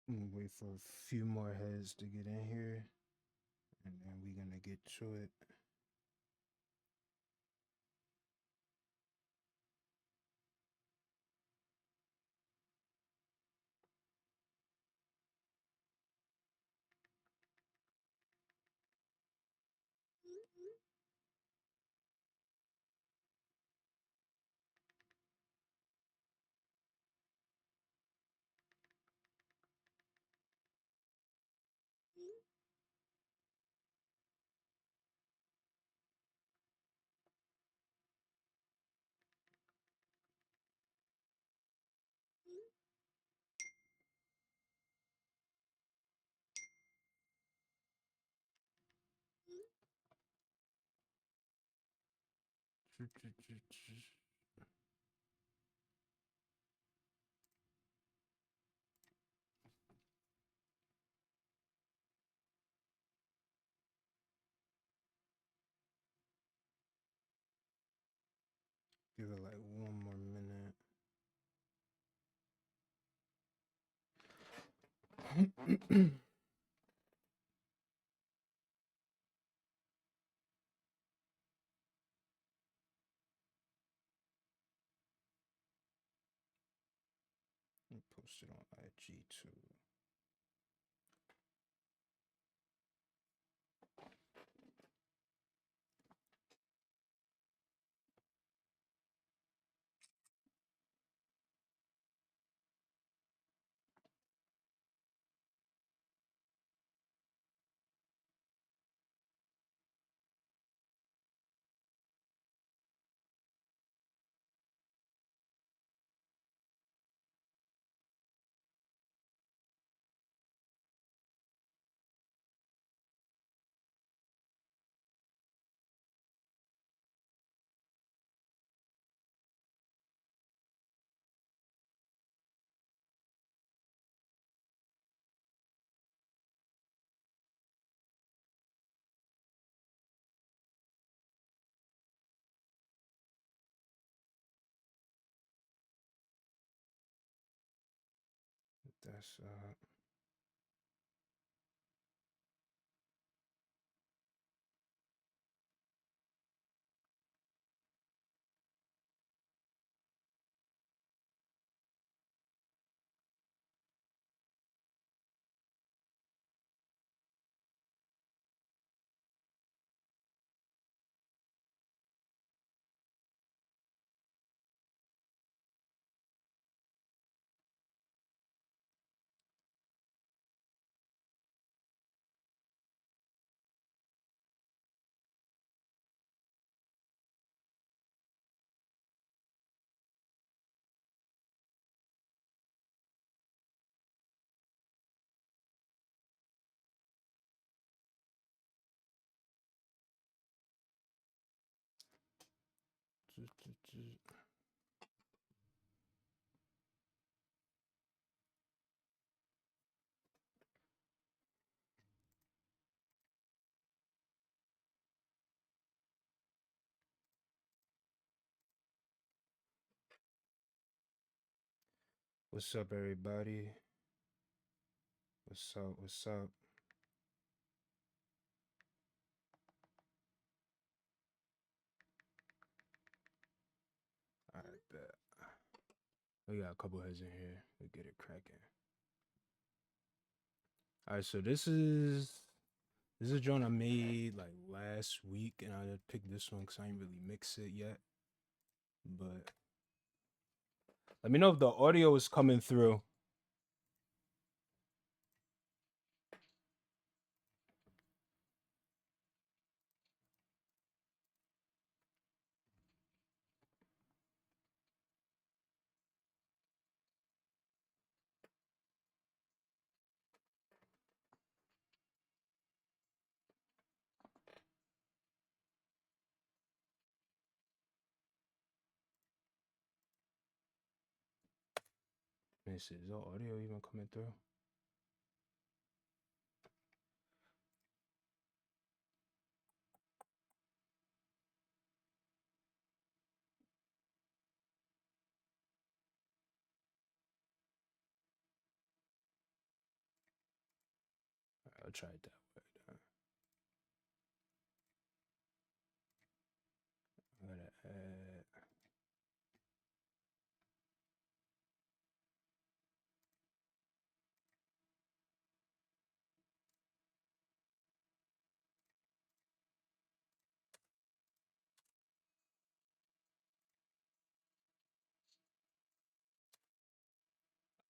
I'm gonna wait for a few more heads to get in here, and then we're gonna get to it. Give it like one more minute. Post it on IG too. That's what's up, everybody? What's up? What's up? All right, bet. We got a couple heads in here. We get it cracking. All right, so this is a joint I made like last week, and I just picked this one because I ain't really mix it yet. But let me know if the audio is coming through. Let me see, is the audio even coming through? I'll try it that way. I'm gonna add.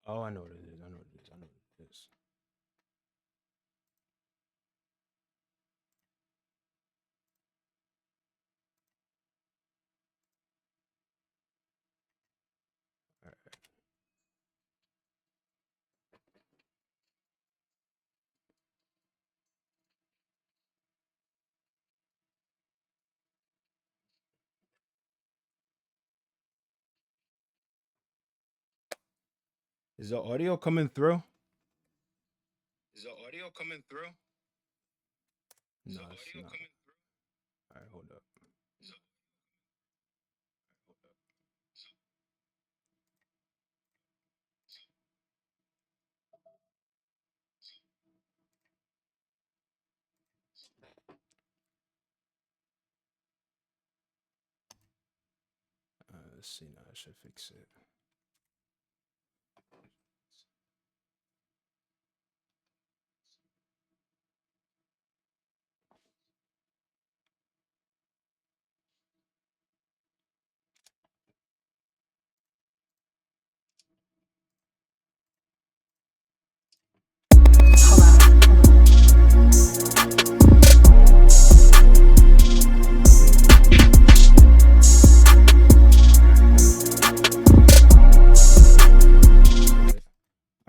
Oh, I know what it is. I know what it is. I know what it is. All right. Is the audio coming through? Is the audio coming through? No, it's not. All right, hold up. Let's see now. I should fix it.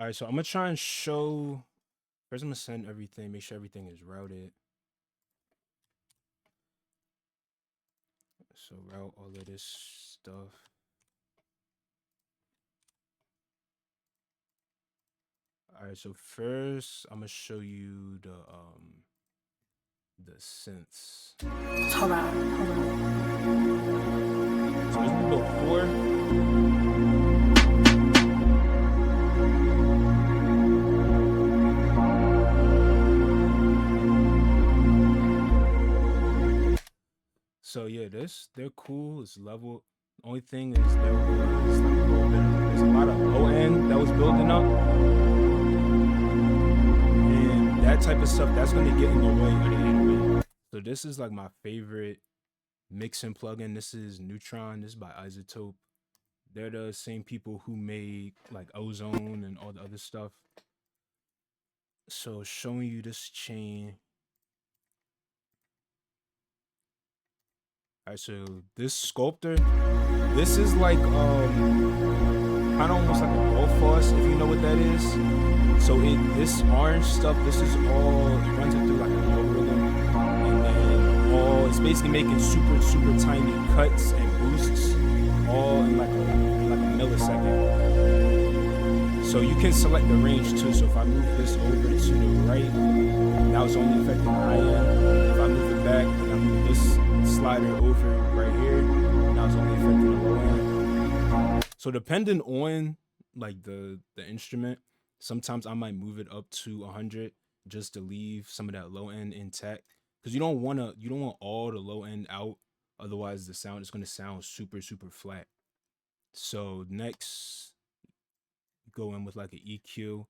All right, so I'm gonna try and show. First, I'm gonna send everything. Make sure everything is routed. So route all of this stuff. All right, so first I'm gonna show you the synths. Hold on. So this is before. So yeah, they're cool. It's level. Only thing is there was like a little bit. There's a lot of low end that was building up, and that type of stuff that's gonna get in the way of the 808. So this is like my favorite mixing plugin. This is Neutron. This is by Isotope. They're the same people who made like Ozone and all the other stuff. So showing you this chain. All right, so this sculptor, this is like kind of almost like a gold floss, if you know what that is. So this orange stuff, this is all, it runs it through like an algorithm, and then it's basically making super tiny cuts and boosts, all in like a millisecond. So you can select the range too. So if I move this over to the right, now it's only affecting the high end. If I move it back and I move this slider over right here, now it's only affecting the low end. So depending on like the instrument, sometimes I might move it up to 100 just to leave some of that low end intact, because you don't want all the low end out, otherwise the sound is going to sound super flat. So next, go in with like an EQ.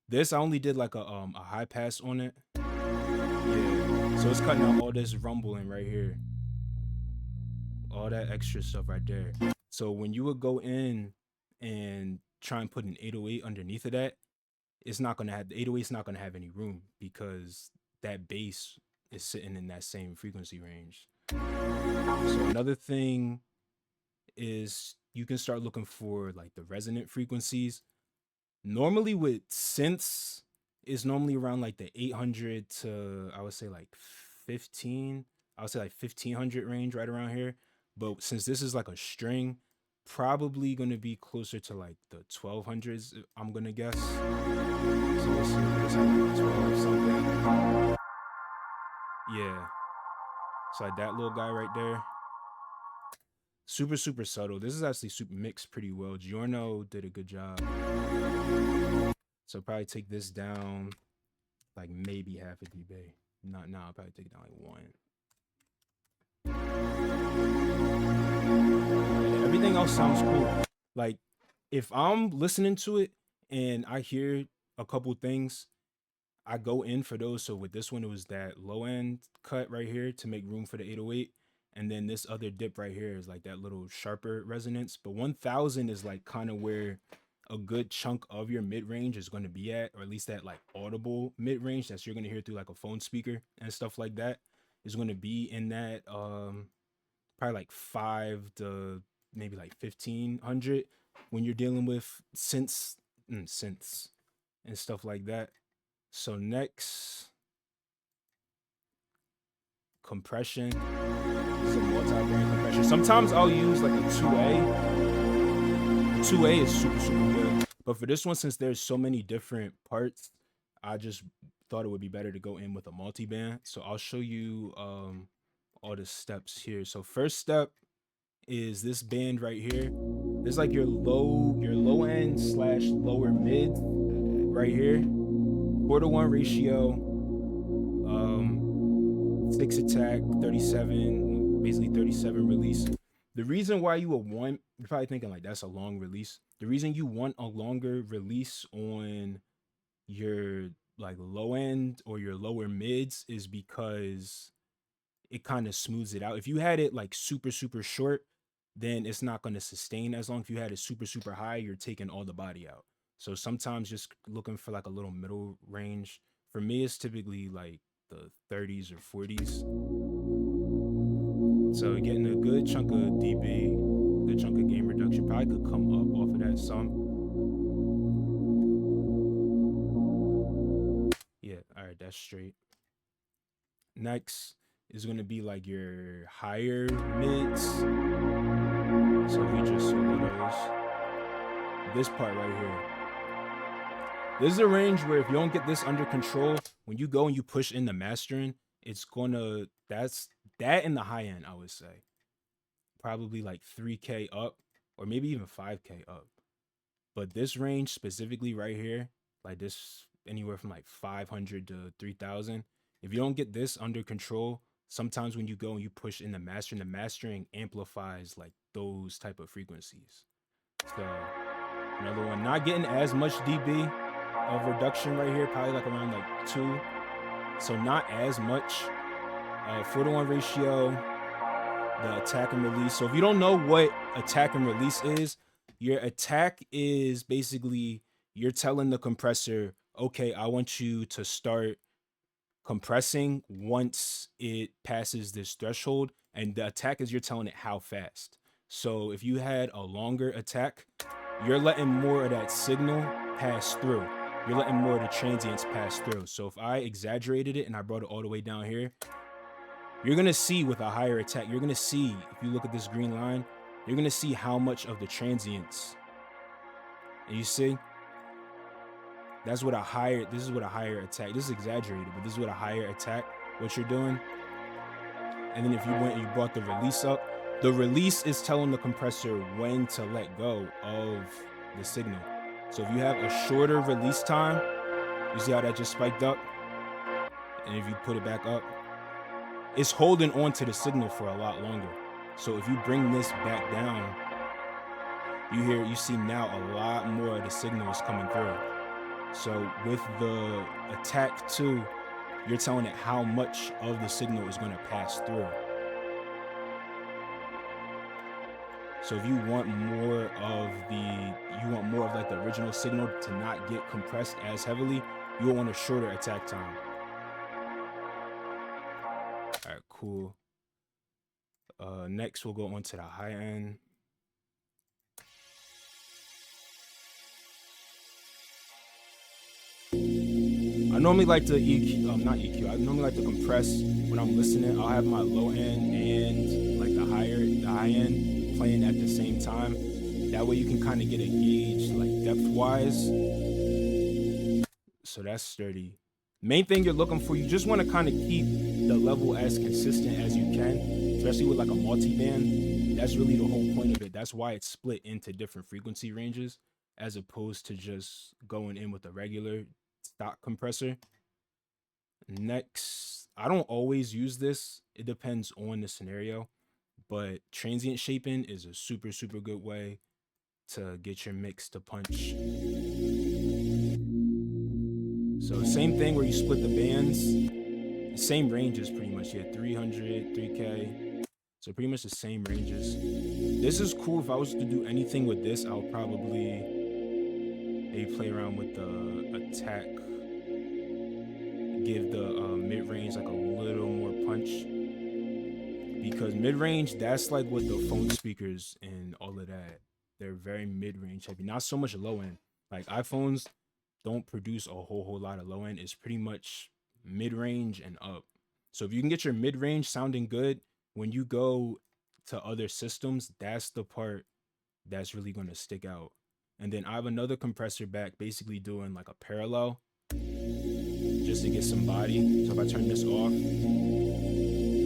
This I only did like a high pass on it. Yeah, so it's cutting out all this rumbling right here, all that extra stuff right there. So when you would go in and try and put an 808 underneath of that, it's not gonna have, the 808's not gonna have any room, because that bass is sitting in that same frequency range. So another thing is you can start looking for like the resonant frequencies. Normally with synths, is normally around like the 800 to, I would say like 15. I would say like 1500 range, right around here. But since this is like a string, probably gonna be closer to like the 1200s, I'm gonna guess. So let's see, this has like 12 something. Yeah. So like that little guy right there. Super subtle. This is actually super mixed pretty well. Giorno did a good job. So probably take this down like maybe half a dB. Not now. I'll probably take it down like 1. Yeah, everything else sounds cool. Like if I'm listening to it and I hear a couple things, I go in for those. So with this one, it was that low end cut right here to make room for the 808. And then this other dip right here is like that little sharper resonance. But 1000 is like kind of where a good chunk of your mid range is going to be at, or at least that like audible mid range that you're going to hear through like a phone speaker and stuff like that is going to be in that probably like 5 to maybe like 1500 when you're dealing with synths and stuff like that. So next, compression. This is a multi-band compression. Sometimes I'll use like a 2A. The 2A is super, super good. But for this one, since there's so many different parts, I just thought it would be better to go in with a multi-band. So I'll show you all the steps here. So first step is this band right here. There's like your low end / lower mid right here. 4-to-1 ratio, 6 attack, 37, basically 37 release. The reason why you would want, you're probably thinking like that's a long release. The reason you want a longer release on your like low end or your lower mids is because it kind of smooths it out. If you had it like super, super short, then it's not going to sustain as long. If you had it super, super high, you're taking all the body out. So sometimes just looking for like a little middle range. For me, it's typically like the 30s or 40s. So getting a good chunk of dB, good chunk of gain reduction, probably could come up off of that some. Yeah, all right, that's straight. Next is going to be like your higher mids. So we just solo those. This part right here. This is a range where if you don't get this under control, when you go and you push in the mastering, it's gonna, that's that in the high end, I would say. Probably like 3K up, or maybe even 5K up. But this range specifically right here, like this, anywhere from like 500 to 3000. If you don't get this under control, sometimes when you go and you push in the mastering amplifies like those type of frequencies. So another one, not getting as much dB of reduction right here, probably like around like 2. So not as much. 4-to-1 ratio, the attack and release. So if you don't know what attack and release is, your attack is basically you're telling the compressor, okay, I want you to start compressing once it passes this threshold, and the attack is you're telling it how fast. So if you had a longer attack, you're letting more of that signal pass through. You're letting more of the transients pass through. So if I exaggerated it and I brought it all the way down here, you're going to see with a higher attack, you're going to see, if you look at this green line, you're going to see how much of the transients. And you see, that's what a higher, this is what a higher attack, this is exaggerated, but this is what a higher attack, what you're doing. And then if you went and you brought the release up, the release is telling the compressor when to let go of the signal. So if you have a shorter release time, you see how that just spiked up? And if you put it back up, it's holding on to the signal for a lot longer. So if you bring this back down, you see now a lot more of the signal is coming through. So with the attack too, you're telling it how much of the signal is going to pass through. So if you want more of like the original signal to not get compressed as heavily, you'll want a shorter attack time. All right, cool. Next we'll go on to the high end. I normally like to not EQ. I normally like to compress when I'm listening. I'll have my low end and like the high end playing at the same time. That way you can kind of get a gauge like depth wise. So that's sturdy. Main thing you're looking for, you just want to kind of keep the level as consistent as you can, especially with like a multi-band. That's really the whole point of it. That's why it's split into different frequency ranges as opposed to just going in with a regular stock compressor. Next, I don't always use this. It depends on the scenario, but transient shaping is a super super good way to get your mix to punch. So same thing where you split the bands, same ranges pretty much. Yeah, 300, 3K. So pretty much the same ranges. This is cool. If I was to do anything with this, I'll probably maybe play around with the attack, give the mid range like a little more punch. Because mid range, that's like what the phone speakers and all of that. They're very mid range heavy, not so much low end. Like iPhones don't produce a whole lot of low end. It's pretty much mid range and up. So if you can get your mid range sounding good, when you go to other systems, that's the part that's really going to stick out. And then I have another compressor back, basically doing like a parallel just to get some body. So if I turn this off,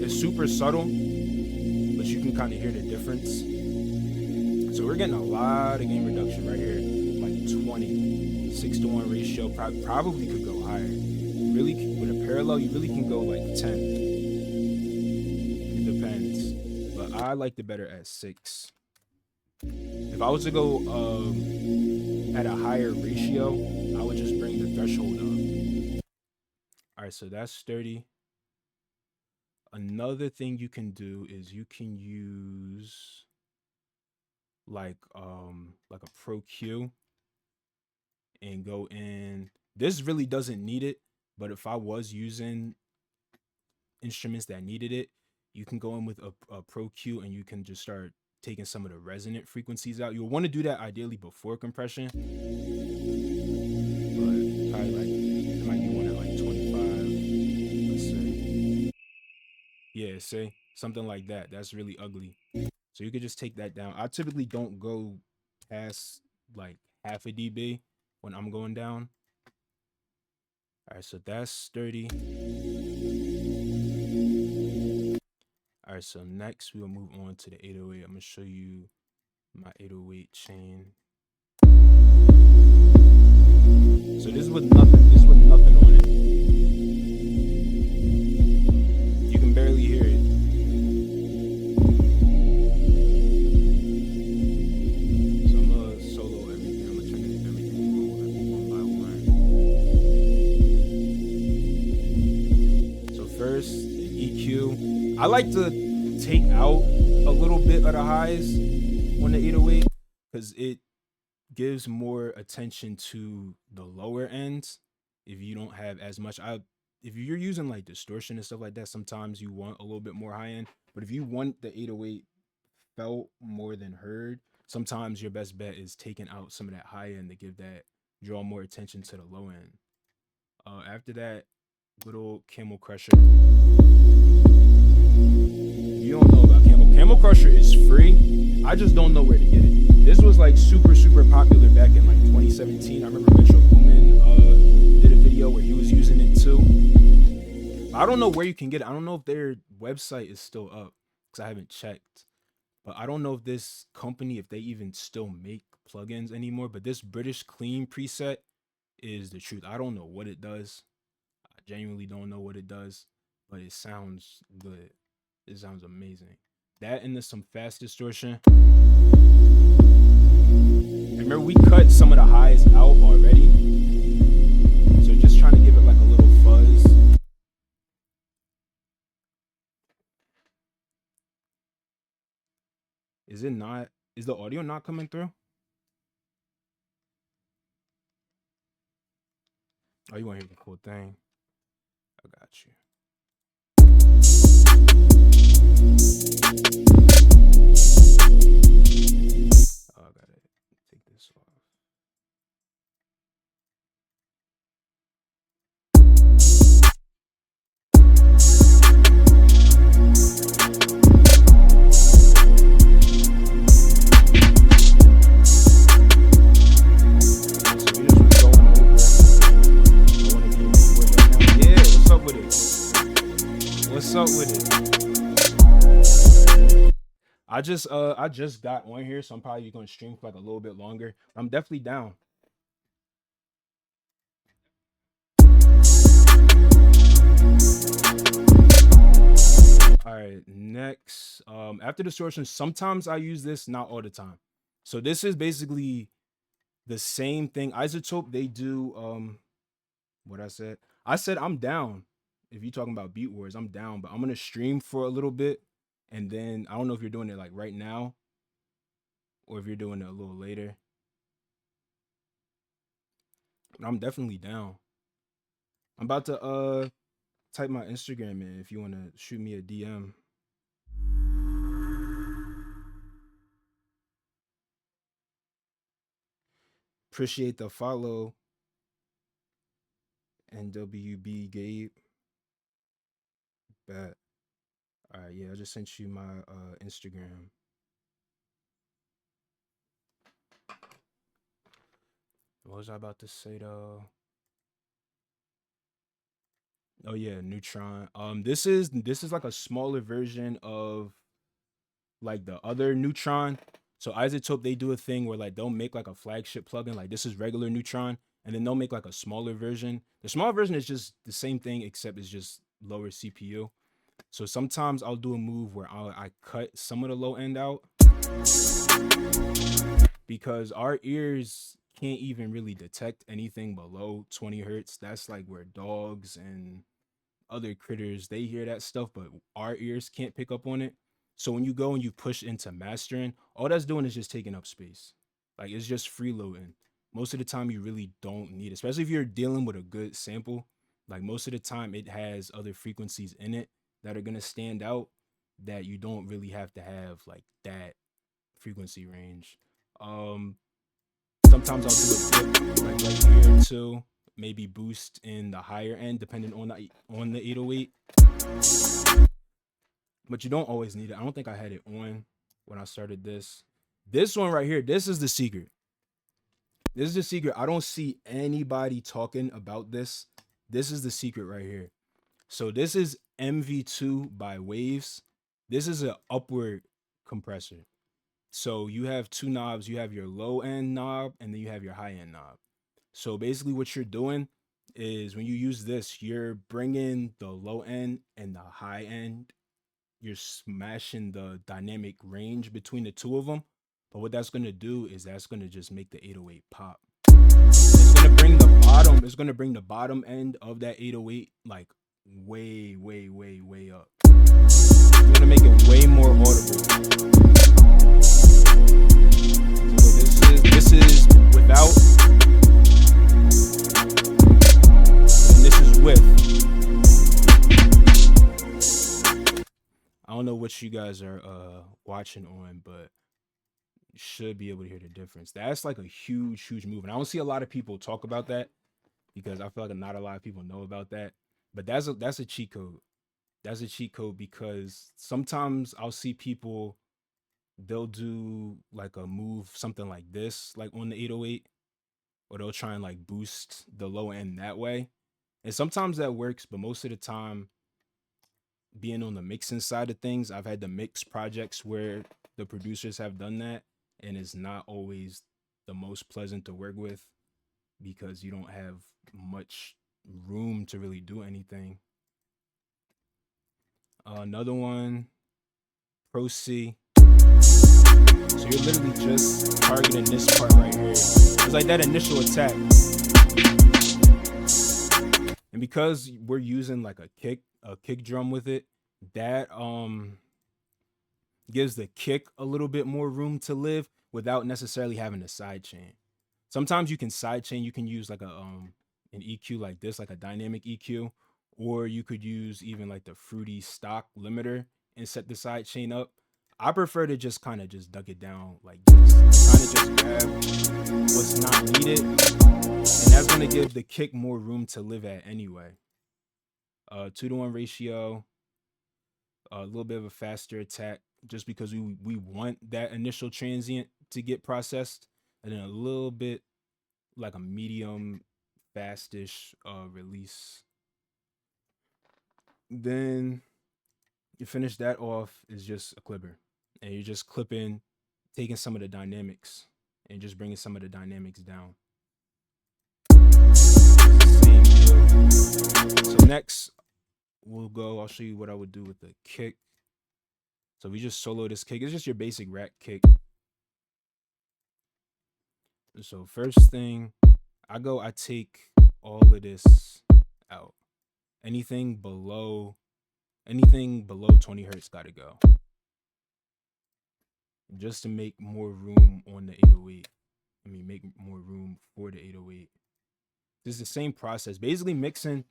it's super subtle, but you can kind of hear the difference. So we're getting a lot of gain reduction right here, like 20, 6-to-1 ratio. Probably could go higher. Really, with a parallel, you really can go like 10. It depends, but I like it better at 6. If I was to go at a higher ratio, I would just bring the threshold up. All right, so that's sturdy. Another thing you can do is you can use like a Pro Q and go in. This really doesn't need it, but if I was using instruments that needed it, you can go in with a Pro Q and you can just start taking some of the resonant frequencies out. You'll want to do that ideally before compression, but probably like it might be one at like 25. Let's say, yeah, say something like that. That's really ugly. So you could just take that down. I typically don't go past like half a dB when I'm going down. All right, so that's sturdy. All right, so next we'll move on to the 808. I'm gonna show you my 808 chain. So this is with nothing. This is with nothing on it. You can barely hear it. So I'm gonna solo everything. I'm gonna turn everything one by one. So first, the EQ. I like to take out a little bit of the highs on the 808 because it gives more attention to the lower ends. If you don't have as much, if you're using like distortion and stuff like that, sometimes you want a little bit more high end. But if you want the 808 felt more than heard, sometimes your best bet is taking out some of that high end to give that draw more attention to the low end. After that, good old Camel Crusher. You don't know about Camel Crusher is free. I just don't know where to get it. This was like super popular back in like 2017. I remember Metro Boomin did a video where he was using it too. I don't know where you can get it. I don't know if their website is still up because I haven't checked. But I don't know if this company, if they even still make plugins anymore. But this British Clean preset is the truth. I don't know what it does. I genuinely don't know what it does, but it sounds good. It sounds amazing. That and there's some fast distortion. And remember, we cut some of the highs out already. So just trying to give it like a little fuzz. Is it not? Is the audio not coming through? Oh, you want to hear the full thing? I got you. Oh, I gotta take this off. What's up with it? I just got on here, so I'm probably gonna stream for like a little bit longer. I'm definitely down. All right, next. After distortion, sometimes I use this, not all the time. So this is basically the same thing. Isotope, they do what I said. I said I'm down. If you're talking about beat wars, I'm down, but I'm gonna stream for a little bit, and then I don't know if you're doing it like right now or if you're doing it a little later. But I'm definitely down. I'm about to type my Instagram in if you wanna shoot me a DM. Appreciate the follow. NWB Gabe. Bet. All right, yeah, I just sent you my Instagram. What was I about to say though? Oh yeah, Neutron. This is like a smaller version of like the other Neutron. So Isotope, they do a thing where like they'll make like a flagship plugin, like this is regular Neutron, and then they'll make like a smaller version. The smaller version is just the same thing except it's just lower CPU. So sometimes I'll do a move where I cut some of the low end out because our ears can't even really detect anything below 20 hertz. That's like where dogs and other critters they hear that stuff, but our ears can't pick up on it. So when you go and you push into mastering, all that's doing is just taking up space. Like it's just freeloading. Most of the time you really don't need it, especially if you're dealing with a good sample. Like most of the time it has other frequencies in it that are gonna stand out that you don't really have to have like that frequency range. Um Sometimes I'll do a dip like right here too. Maybe boost in the higher end depending on the 808. But you don't always need it. I don't think I had it on when I started this. This one right here, this is the secret. This is the secret. I don't see anybody talking about this. This is the secret right here. So this is MV2 by Waves. This is an upward compressor. So you have two knobs. You have your low end knob and then you have your high end knob. So basically, what you're doing is when you use this, you're bringing the low end and the high end. You're smashing the dynamic range between the two of them. But what that's gonna do is that's gonna just make the 808 pop. It's gonna bring the bottom. It's gonna bring the bottom end of that 808 like way, way, way, way up. It's gonna make it way more audible. So this is without, and this is with. I don't know what you guys are watching on, but you should be able to hear the difference. That's like a huge, huge move, and I don't see a lot of people talk about that because I feel like not a lot of people know about that. But that's a cheat code. That's a cheat code because sometimes I'll see people they'll do like a move something like this, like on the 808, or they'll try and like boost the low end that way. And sometimes that works, but most of the time, being on the mixing side of things, I've had to mix projects where the producers have done that, and it's not always the most pleasant to work with because you don't have much room to really do anything. Another one, Pro C. So you're literally just targeting this part right here. It's like that initial attack. And because we're using like a kick drum with it, that gives the kick a little bit more room to live without necessarily having a side chain. Sometimes you can side chain, you can use like an EQ like this, like a dynamic EQ, or you could use even like the fruity stock limiter and set the side chain up. I prefer to just kind of just duck it down like this. Kind of just grab what's not needed. And that's gonna give the kick more room to live at anyway. 2-to-1 ratio, a little bit of a faster attack just because we want that initial transient to get processed, and then a little bit like a medium fastish release. Then you finish that off is just a clipper, and you're just clipping, taking some of the dynamics and just bringing some of the dynamics down. Same deal. So next, we'll go. I'll show you what I would do with the kick. So we just solo this kick. It's just your basic rack kick. So first thing, I take all of this out. Anything below 20 hertz gotta go. Just to make more room on the 808. Make more room for the 808. This is the same process. Basically, mixing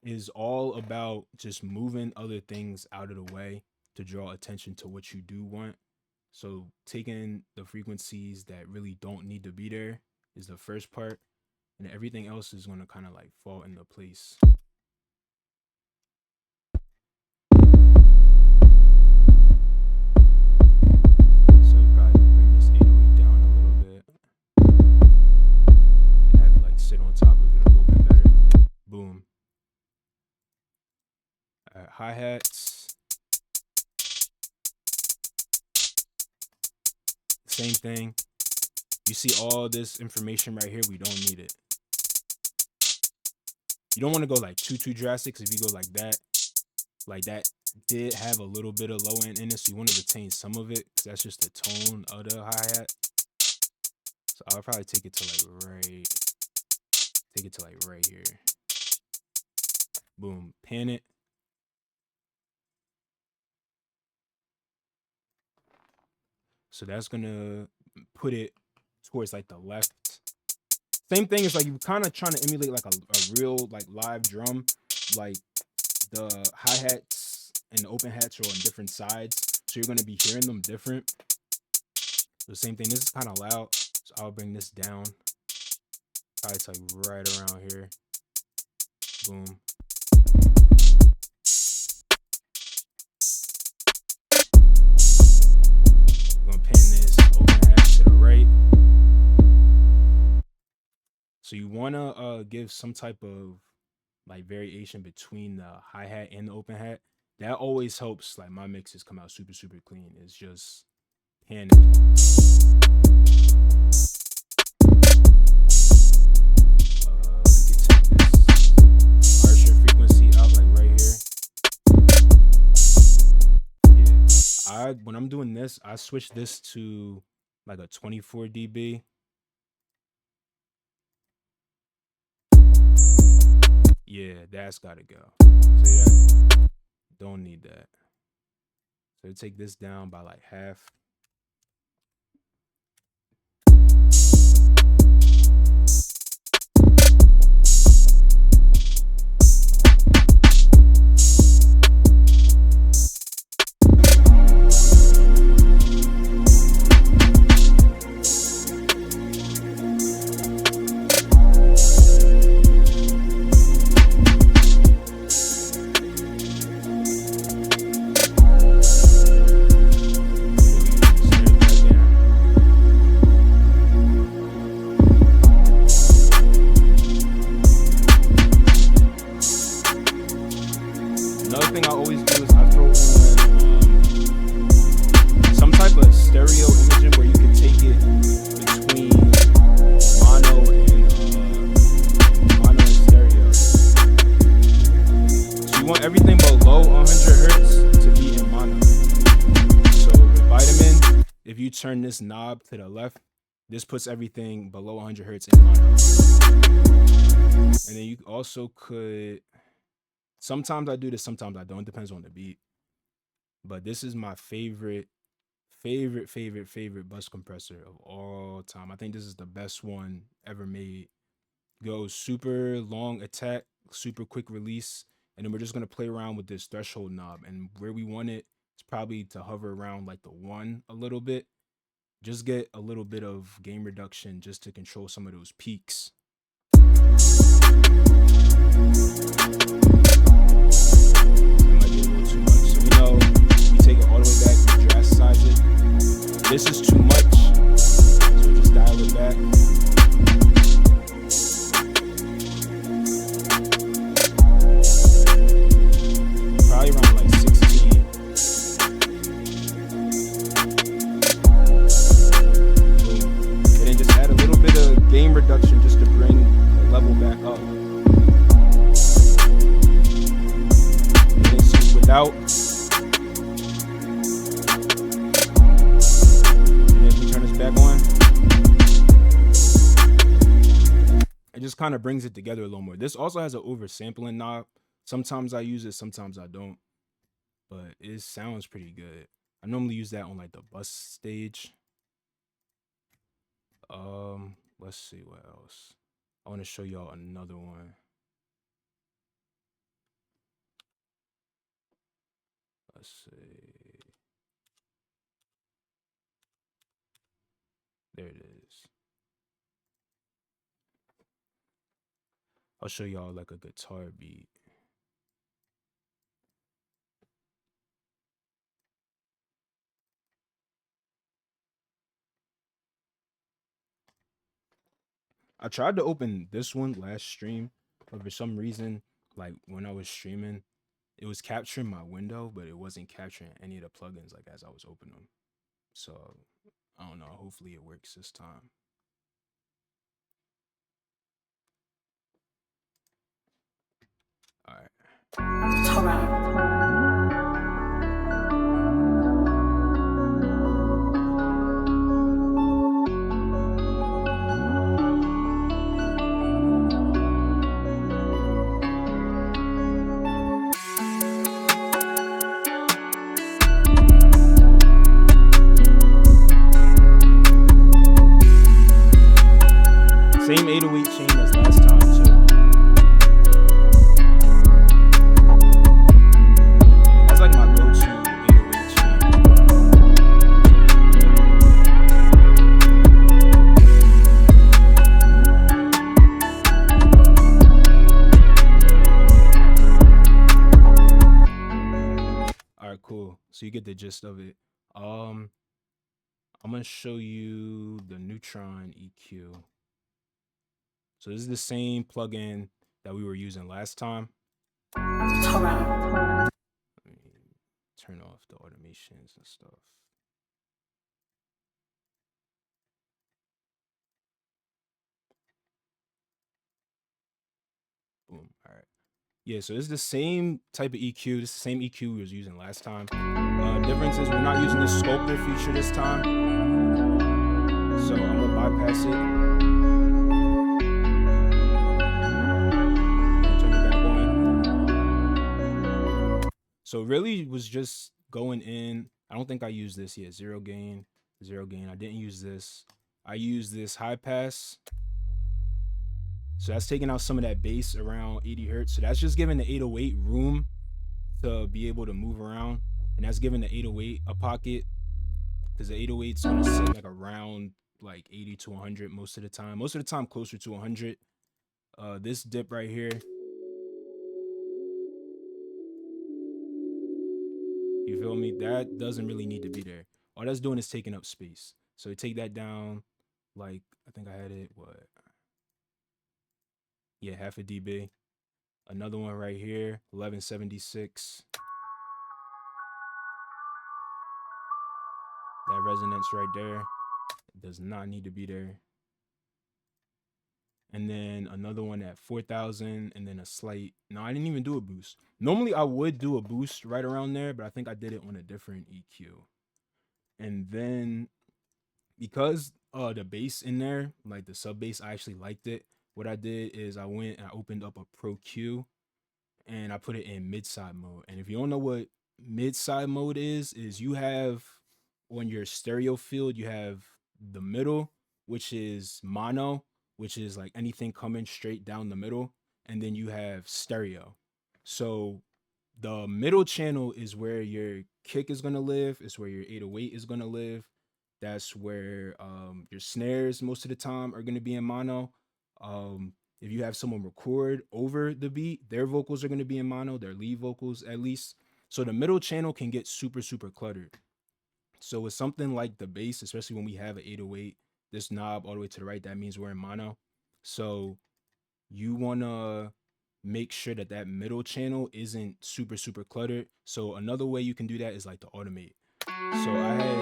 is all about just moving other things out of the way to draw attention to what you do want. So taking the frequencies that really don't need to be there is the first part, and everything else is going to kind of like fall into place. So you probably bring this 808 down a little bit, have it like sit on top of it a little bit better. Boom. All right, hi-hats. Same thing. You see all this information right here, we don't need it. You don't want to go like too drastic, because if you go like that did have a little bit of low end in it, so you want to retain some of it, because that's just the tone of the hi-hat. So I'll probably take it to like right here. Boom, pan it. So that's gonna put it towards like the left. Same thing is like you're kind of trying to emulate like a real like live drum. Like the hi-hats and the open hats are on different sides, so you're gonna be hearing them different. The same thing, this is kind of loud, so I'll bring this down. Probably to like right around here. Boom. I'm gonna pan this open hat to the right. So you wanna give some type of like variation between the hi-hat and the open hat. That always helps like my mixes come out super clean. It's just panning. When I'm doing this, I switch this to like a 24 dB. Yeah, that's gotta go. See that? Don't need that. So take this down by like half. Another thing I always do is I throw on some type of stereo imaging where you can take it between mono and stereo. So you want everything below 100 hertz to be in mono. So with Vitamin, if you turn this knob to the left, this puts everything below 100 hertz in mono. And then you also could, sometimes I do this, sometimes I don't. It depends on the beat. But this is my favorite bus compressor of all time. I think this is the best one ever made. Goes super long attack, super quick release, and then we're just gonna play around with this threshold knob. And where we want it, it's probably to hover around like the 1 a little bit. Just get a little bit of gain reduction just to control some of those peaks. You take it all the way back, you dress size it. This is too much, so just dial it back. Probably around like 16. Boom. And then just add a little bit of gain reduction just to bring the level back up. just kind of brings it together a little more. This also has an oversampling knob. Sometimes I use it, sometimes I don't, but it sounds pretty good. I normally use that on like the bus stage. Let's see what else. I want to show y'all another one. Let's see. There it is. I'll show y'all like a guitar beat. I tried to open this one last stream, but for some reason, like when I was streaming, it was capturing my window, but it wasn't capturing any of the plugins like as I was opening them. So I don't know. Hopefully it works this time. All right. Same 808 chain as last time too. That's like my go-to 808 chain. All right, cool. So you get the gist of it. I'm gonna show you the Neutron EQ. So this is the same plugin that we were using last time. Let me turn off the automations and stuff. Boom. All right. Yeah, so it's the same type of EQ. This is the same EQ we was using last time. Difference is we're not using the sculptor feature this time. So I'm gonna bypass it. So really was just going in. I don't think I used this yet. Zero gain. I didn't use this. I used this high pass. So that's taking out some of that bass around 80 hertz. So that's just giving the 808 room to be able to move around. And that's giving the 808 a pocket, because the 808's gonna sit like around like 80 to 100 most of the time. Most of the time closer to 100. This dip right here, you feel me? That doesn't really need to be there. All that's doing is taking up space. So take that down, like, I think I had it, what? Yeah, half a dB. Another one right here, 1176. That resonance right there, it does not need to be there. And then another one at 4,000, and then a slight, no, I didn't even do a boost. Normally I would do a boost right around there, but I think I did it on a different EQ. And then because the bass in there, like the sub bass, I actually liked it. What I did is I went and I opened up a Pro Q and I put it in mid-side mode. And if you don't know what mid-side mode is you have on your stereo field, you have the middle, which is mono, which is like anything coming straight down the middle. And then you have stereo. So the middle channel is where your kick is going to live. It's where your 808 is going to live. That's where your snares most of the time are going to be in mono. If you have someone record over the beat, their vocals are going to be in mono, their lead vocals at least. So the middle channel can get super, super cluttered. So with something like the bass, especially when we have an 808, this knob all the way to the right, that means we're in mono. So you want to make sure that that middle channel isn't super, super cluttered. So another way you can do that is like to automate. So I had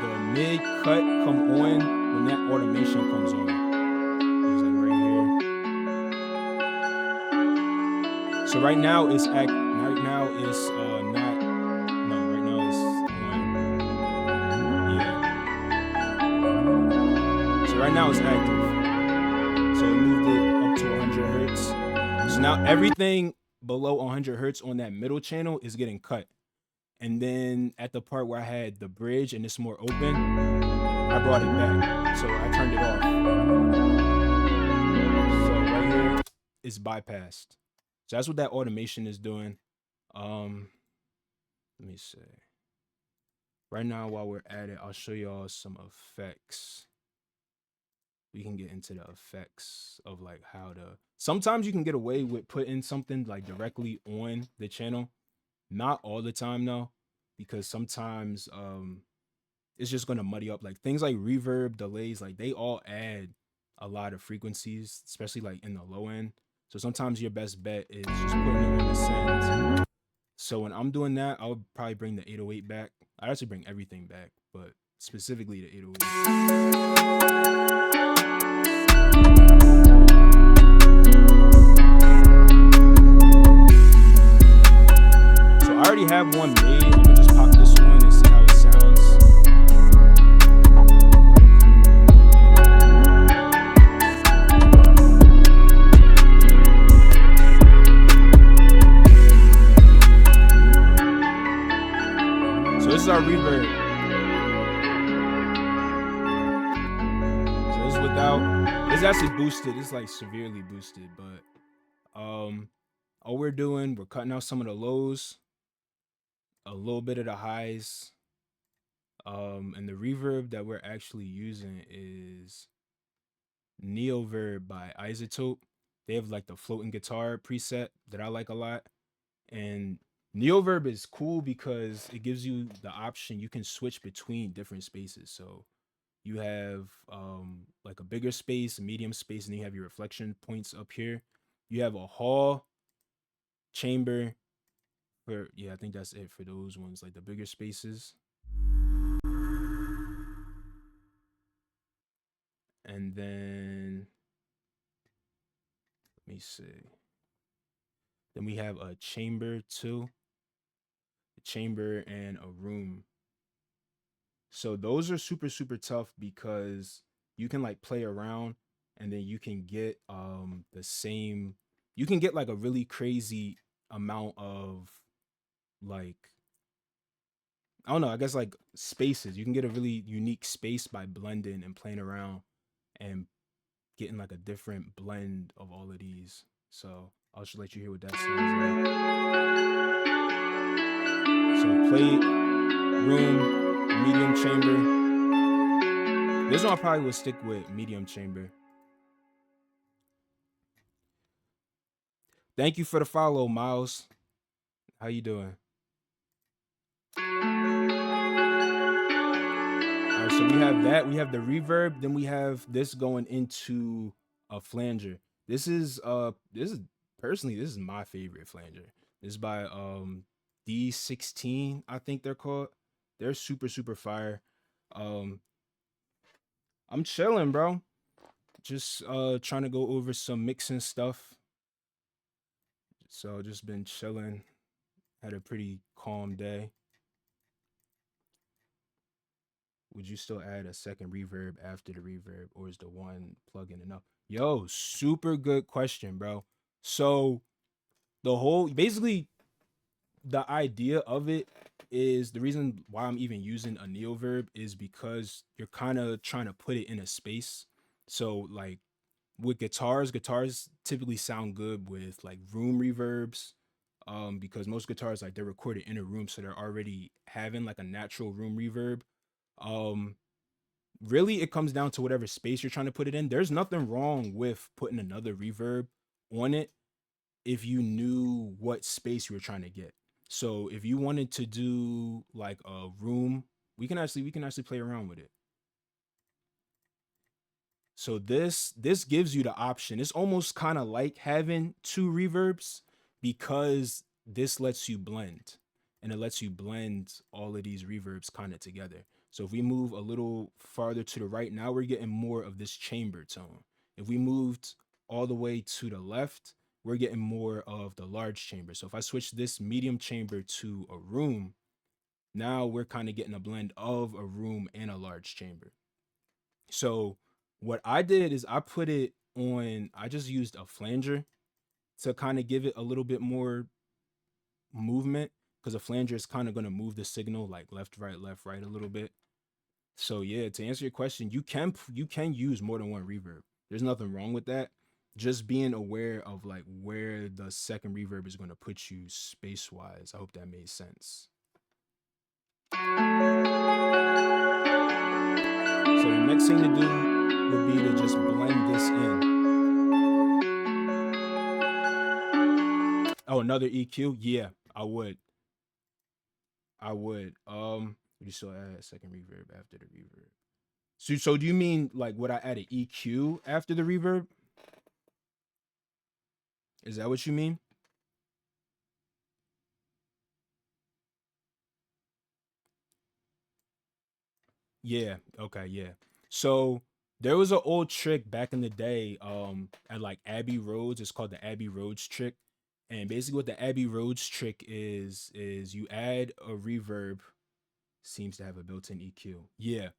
the mid cut come on when that automation comes on. It's like right here. So right now it's not, right now it's yeah. So right now it's active. So it moves So now everything below 100 hertz on that middle channel is getting cut. And then at the part where I had the bridge and it's more open, I brought it back. So I turned it off. So right here is bypassed. So that's what that automation is doing. Let me see. Right now, while we're at it, I'll show y'all some effects. We can get into the effects of like how to. Sometimes you can get away with putting something like directly on the channel. Not all the time though, because sometimes it's just gonna muddy up like things like reverb, delays, like they all add a lot of frequencies, especially like in the low end. So sometimes your best bet is just putting it on the sends. So when I'm doing that, I would probably bring the 808 back. I actually bring everything back, but specifically the 808. So I already have one made. I'm gonna just pop this one and see how it sounds. So this is our reverb. So this is without. It's actually boosted. It's like severely boosted, but all we're doing, we're cutting out some of the lows, a little bit of the highs, and the reverb that we're actually using is Neoverb by Isotope. They have like the floating guitar preset that I like a lot. And Neoverb is cool because it gives you the option you can switch between different spaces. So you have like a bigger space, a medium space, and then you have your reflection points up here. You have a hall, chamber, for yeah, I think that's it for those ones, like the bigger spaces. And then let me see. Then we have a chamber too, a chamber and a room. So those are super super tough because you can like play around and then you can get the same, you can get like a really crazy amount of like, I don't know, I guess like spaces. You can get a really unique space by blending and playing around and getting like a different blend of all of these. So I'll just let you hear what that sounds like. So plate, room, medium chamber. This one I probably would stick with medium chamber. Thank you for the follow, Miles. How you doing? All right, so we have that. We have the reverb. Then we have this going into a flanger. This is personally, this is my favorite flanger. This is by D16, I think they're called. They're super super fire. Um I'm chilling, bro. Just trying to go over some mixing stuff. So just been chilling. Had a pretty calm day. Would you still add a second reverb after the reverb, or is the one plugin enough? Yo, super good question, bro. So the whole, basically the idea of it is, the reason why I'm even using a neoverb is because you're kind of trying to put it in a space. So like with guitars typically sound good with like room reverbs, because most guitars, like, they're recorded in a room, so they're already having like a natural room reverb. um Really, it comes down to whatever space you're trying to put it in. There's nothing wrong with putting another reverb on it if you knew what space you were trying to get. So if you wanted to do like a room, we can actually play around with it. So this gives you the option. It's almost kind of like having two reverbs, because this lets you blend, and it lets you blend all of these reverbs kind of together. So if we move a little farther to the right, now we're getting more of this chamber tone. If we moved all the way to the left, we're getting more of the large chamber. So if I switch this medium chamber to a room, now we're kind of getting a blend of a room and a large chamber. So what I did is I put it on, I just used a flanger, to kind of give it a little bit more movement, because a flanger is kind of going to move the signal like left, right a little bit. So yeah, to answer your question, you can use more than one reverb. There's nothing wrong with that. Just being aware of like where the second reverb is going to put you space wise. I hope that made sense. So the next thing to do would be to just blend this in. Oh, another EQ? Yeah, I would. I would. Would you still add a second reverb after the reverb? So do you mean like would I add an EQ after the reverb? Is that what you mean? Yeah. Okay. Yeah. So there was an old trick back in the day, at like Abbey Roads. It's called the Abbey Roads trick, and basically what the Abbey Roads trick is you add a reverb. Seems to have a built-in EQ. Yeah.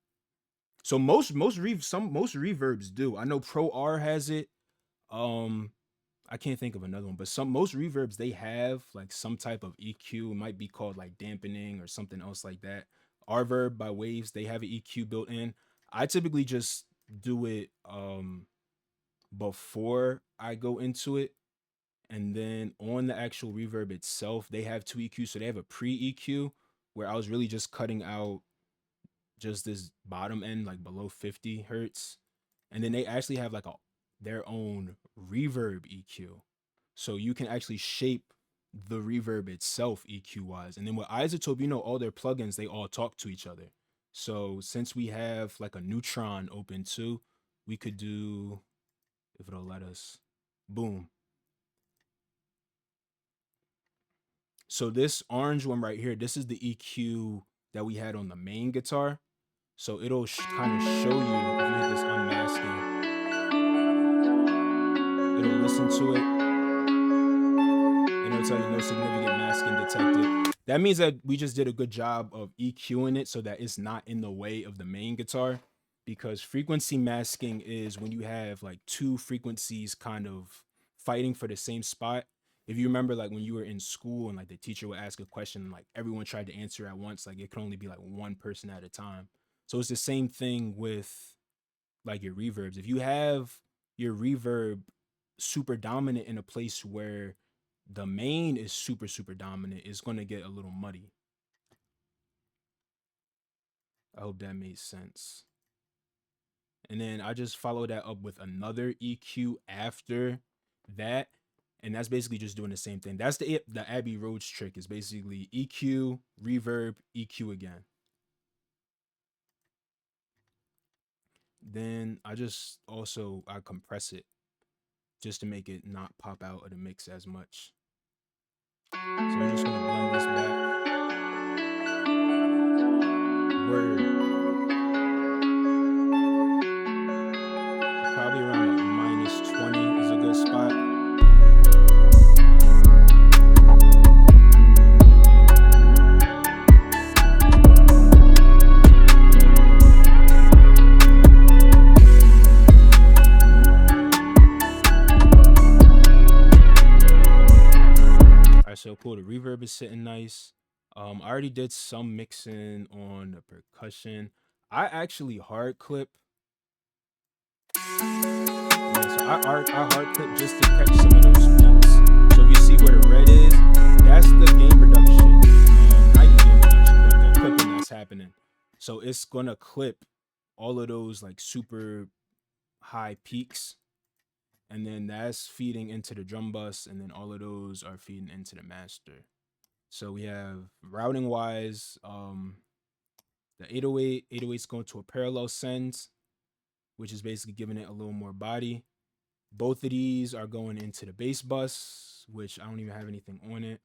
So most reverbs do. I know Pro R has it. Um, I can't think of another one, but some most reverbs they have like some type of EQ. It might be called like dampening or something else like that. Reverb by Waves, they have an EQ built in. I typically just do it before I go into it. And then on the actual reverb itself, they have two EQs. So they have a pre EQ where I was really just cutting out just this bottom end, like below 50 hertz. And then they actually have like a their own reverb EQ. So you can actually shape the reverb itself EQ wise. And then with Isotope, all their plugins, they all talk to each other. So since we have like a neutron open too, we could do, if it'll let us, boom. So this orange one right here, this is the EQ that we had on the main guitar. So it'll kind of show you if you hit this unmasking, it'll listen to it and it'll tell you no significant masking detected. That means that we just did a good job of EQing it so that it's not in the way of the main guitar. Because frequency masking is when you have like two frequencies kind of fighting for the same spot. If you remember, like when you were in school and like the teacher would ask a question, and, like everyone tried to answer at once, like it could only be like one person at a time. So it's the same thing with like your reverbs. If you have your reverb super dominant in a place where the main is super dominant, it's going to get a little muddy. I hope that made sense. And then I just follow that up with another EQ after that. And that's basically just doing the same thing. That's the Abbey Roads trick is basically EQ, reverb, EQ again. Then I compress it just to make it not pop out of the mix as much. So we're just gonna blend this back. Word. So probably around like -20 is a good spot. All right, so cool. The reverb is sitting nice. I already did some mixing on the percussion. I actually hard clip. Yeah, so I hard clip just to catch some of those beats. So if you see where the red is, that's the gain reduction. Not even gain reduction, but the clipping that's happening. So it's gonna clip all of those like super high peaks, and then that's feeding into the drum bus, and then all of those are feeding into the master. So we have routing wise, the 808, 808's going to a parallel sends, which is basically giving it a little more body. Both of these are going into the bass bus, which I don't even have anything on it.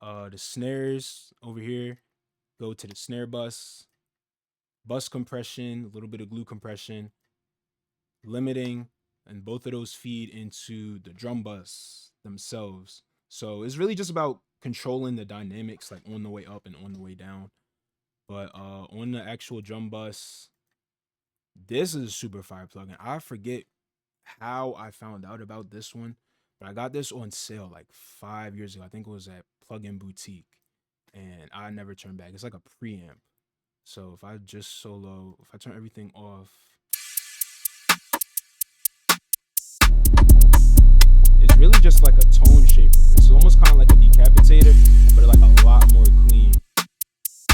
The snares over here go to the snare bus compression, a little bit of glue compression, limiting, and both of those feed into the drum bus themselves. So it's really just about controlling the dynamics like on the way up and on the way down. But on the actual drum bus, this is a super fire plugin. I forget how I found out about this one, But I got this on sale like 5 years ago. I think it was at Plug-in Boutique, and I never turned back. It's like a preamp. So if I just solo, if I turn everything off, it's really just like a tone shaper. It's almost kind of like a decapitator, but like a lot more clean.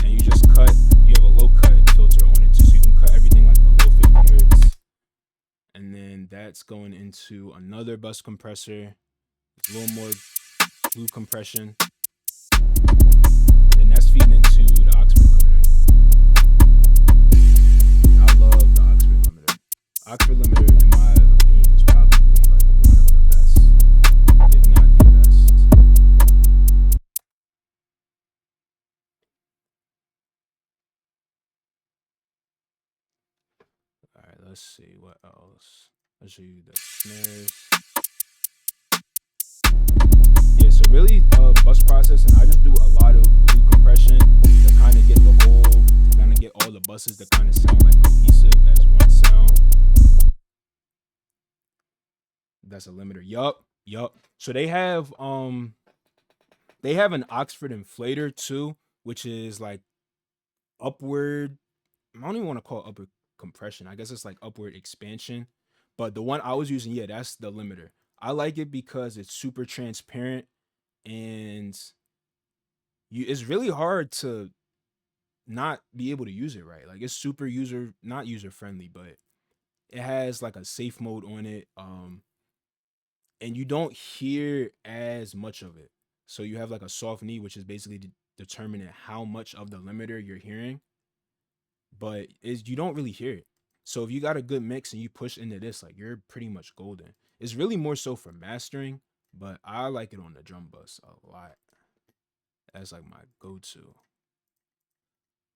And you just cut. You have a low cut filter on it too, so you can cut everything like below 50 hertz. And then that's going into another bus compressor. It's a little more glue compression. And then that's feeding into the Oxford limiter. And I love the Oxford limiter. Oxford limiter, in my opinion, is probably like one of the best, if not the best. All right, let's see what else. I'll show you the snares. Yeah, so really, bus processing, I just do a lot of glue compression to kind of get to kind of get all the buses to kind of sound like cohesive as one sound. That's a limiter. Yup. So they have an Oxford inflator too, which is like upward. I don't even want to call it upward compression. I guess it's like upward expansion. But the one I was using, yeah, that's the limiter. I like it because it's super transparent and it's really hard to not be able to use it right. Like it's super not user friendly, but it has like a safe mode on it. And you don't hear as much of it. So you have like a soft knee, which is basically determining how much of the limiter you're hearing, but is you don't really hear it. So if you got a good mix and you push into this, like you're pretty much golden. It's really more so for mastering, but I like it on the drum bus a lot. That's like my go-to.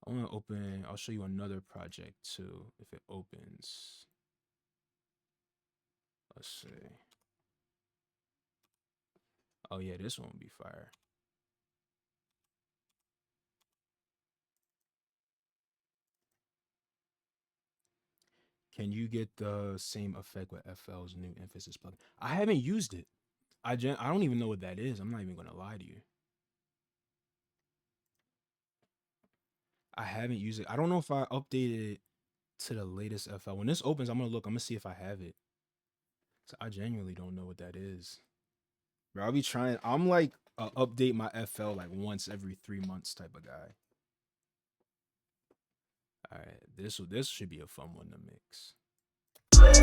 I want to open. I'll show you another project too if it opens. Let's see. Oh yeah, this one will be fire. Can you get the same effect with FL's new emphasis plugin? I haven't used it. I don't even know what that is. I'm not even gonna lie to you. I haven't used it. I don't know if I updated it to the latest FL. When this opens, I'm gonna look. I'm gonna see if I have it. So I genuinely don't know what that is. Bro, I'll be trying. I'm like update my FL like once every 3 months type of guy. All right, this should be a fun one to mix. Take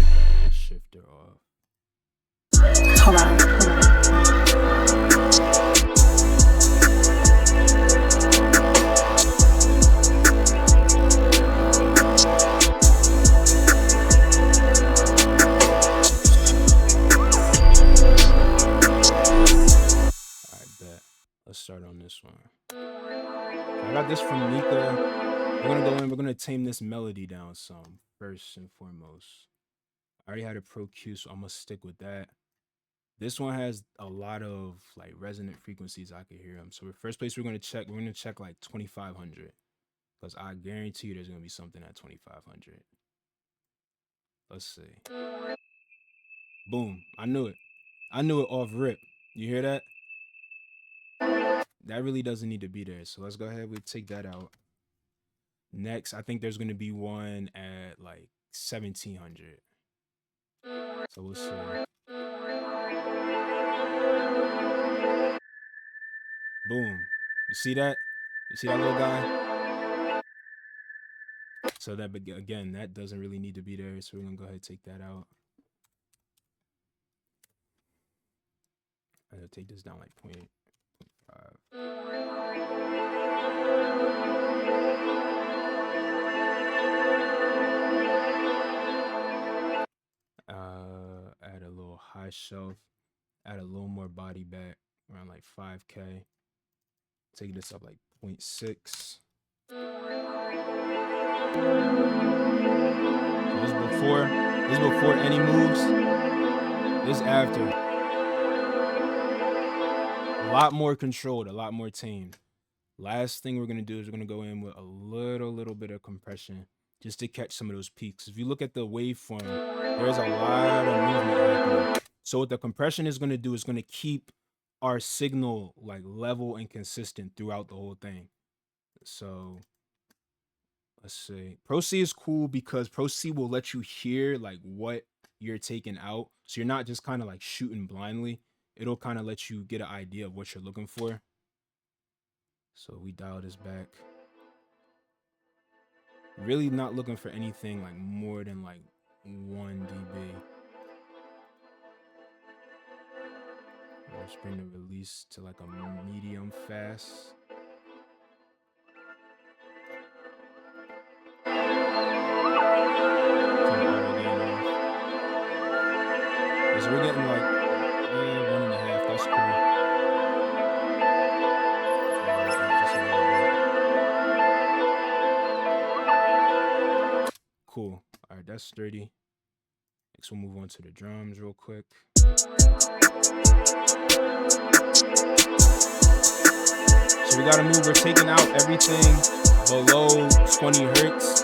that pitch shifter off. Let's start on this one. I got this from Nika. We're gonna go in. We're gonna tame this melody down some first and foremost. I already had a Pro Q, so I'm gonna stick with that. This one has a lot of like resonant frequencies. I can hear them. So the first place we're gonna check like 2500, because I guarantee you there's gonna be something at 2500. Let's see. Boom! I knew it. I knew it off rip. You hear that? That really doesn't need to be there. So let's go ahead. We take that out. Next, I think there's gonna be one at like 1700. So we'll see. Boom. You see that? You see that little guy? So that, but again, that doesn't really need to be there. So we're gonna go ahead and take that out. I'm gonna take this down like 0.5. Add a little high shelf. Add a little more body back, around like 5K. Take this up like 0.6. So this is before. This is before any moves. This is after. A lot more controlled, a lot more tamed. Last thing we're gonna do is we're gonna go in with a little bit of compression just to catch some of those peaks. If you look at the waveform, there's a lot of movement happening. So what the compression is gonna do is gonna keep our signal like level and consistent throughout the whole thing. So let's see. Pro C is cool because Pro C will let you hear like what you're taking out. So you're not just kind of like shooting blindly. It'll kind of let you get an idea of what you're looking for. So we dial this back. Really not looking for anything like more than like 1 dB. Let's bring the release to like a medium fast. So we're getting like 1.5. That's cool. Just a little bit. Cool. All right, that's sturdy. Next, we'll move on to the drums real quick. So we gotta move. We're taking out everything below 20 hertz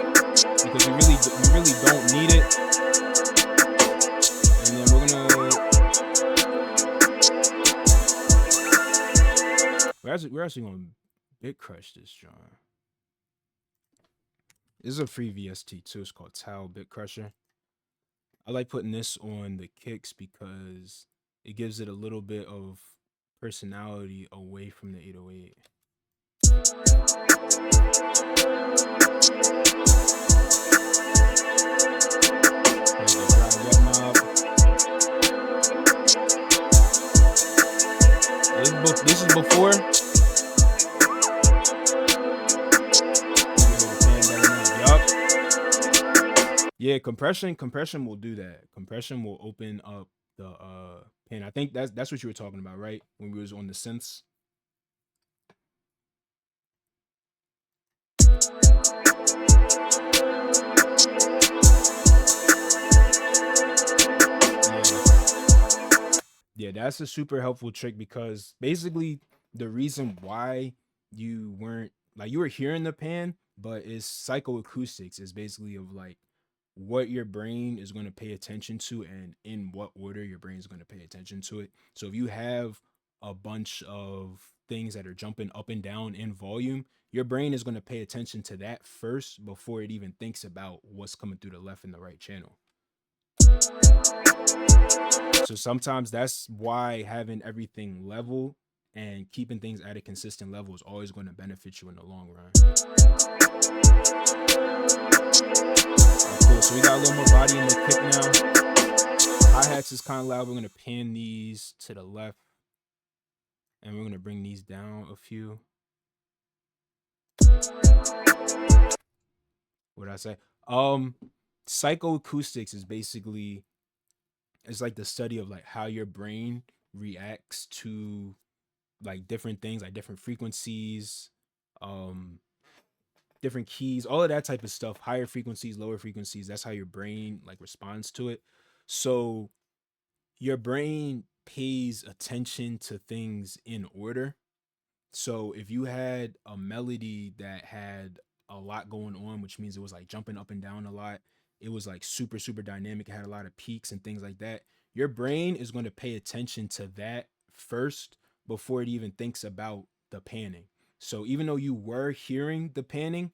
because we really don't need it. And then we're actually gonna bit crush this drum. This is a free VST too. It's called Tau Bit Crusher. I like putting this on the kicks because it gives it a little bit of personality away from the 808. This is before. Yeah, compression will do that. Compression will open up the pan. I think that's what you were talking about, right? When we was on the synths. Yeah, that's a super helpful trick because basically the reason why you weren't like you were hearing the pan, but it's psychoacoustics is basically of like what your brain is going to pay attention to and in what order your brain is going to pay attention to it. So if you have a bunch of things that are jumping up and down in volume, your brain is going to pay attention to that first before it even thinks about what's coming through the left and the right channel. So sometimes that's why having everything level and keeping things at a consistent level is always going to benefit you in the long run. Cool. So we got a little more body in the kick now. Hi-hats is kind of loud. We're going to pan these to the left. And we're going to bring these down a few. What did I say? Psychoacoustics is basically, it's like the study of like how your brain reacts to like different things, like different frequencies, different keys, all of that type of stuff, higher frequencies, lower frequencies. That's how your brain like responds to it. So your brain pays attention to things in order. So if you had a melody that had a lot going on, which means it was like jumping up and down a lot, it was like super dynamic, it had a lot of peaks and things like that, your brain is going to pay attention to that first before it even thinks about the panning. So even though you were hearing the panning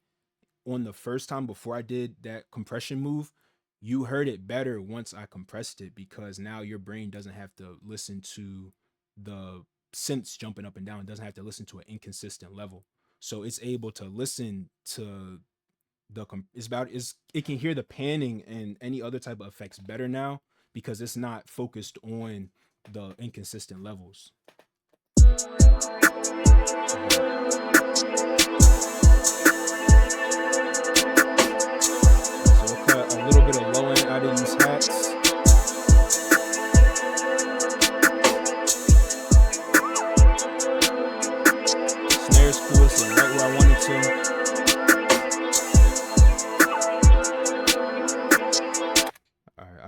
on the first time before I did that compression move, you heard it better once I compressed it because now your brain doesn't have to listen to the synths jumping up and down. It doesn't have to listen to an inconsistent level. So it's able to listen to it can hear the panning and any other type of effects better now because it's not focused on the inconsistent levels. So we'll cut a little bit of low end out of these hats. Snare's cool, it's right where I wanted to. I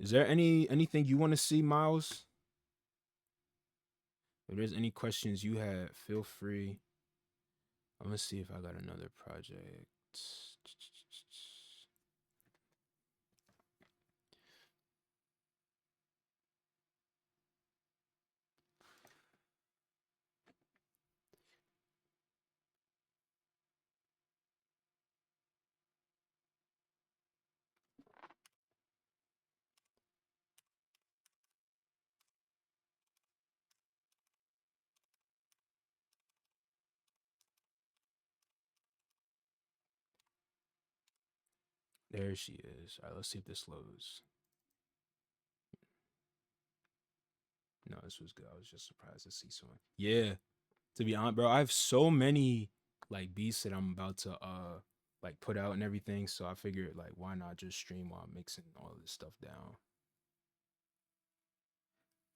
Is there anything you want to see, Miles? If there's any questions you had, feel free. I'm gonna see if I got another project. There she is. All right, let's see if this loads. No, this was good. I was just surprised to see someone. Yeah, to be honest, bro, I have so many like beats that I'm about to like put out and everything. So I figured like why not just stream while I'm mixing all this stuff down.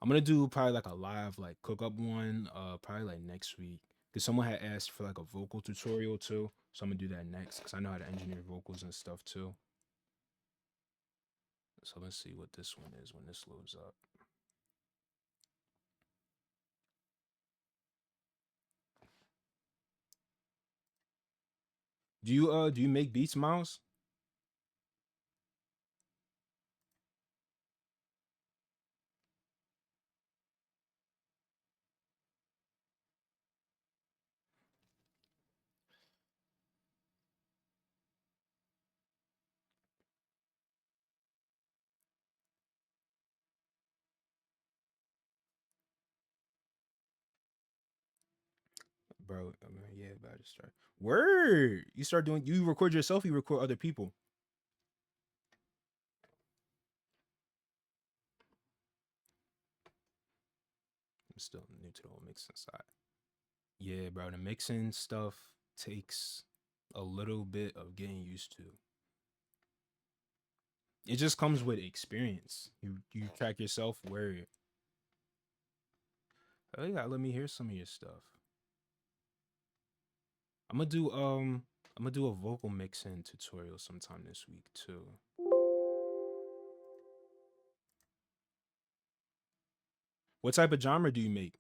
I'm gonna do probably like a live like cook up one, probably like next week. Cause someone had asked for like a vocal tutorial too. So I'm gonna do that next because I know how to engineer vocals and stuff too. So let's see what this one is when this loads up. Do you make beats, Miles? Bro, I mean, yeah, about to start. Word. You start doing you record yourself, you record other people. I'm still new to the whole mixing side. Yeah, bro, the mixing stuff takes a little bit of getting used to. It just comes with experience. You track yourself where oh yeah, let me hear some of your stuff. I'm gonna do I'm gonna do a vocal mixing tutorial sometime this week too. What type of genre do you make?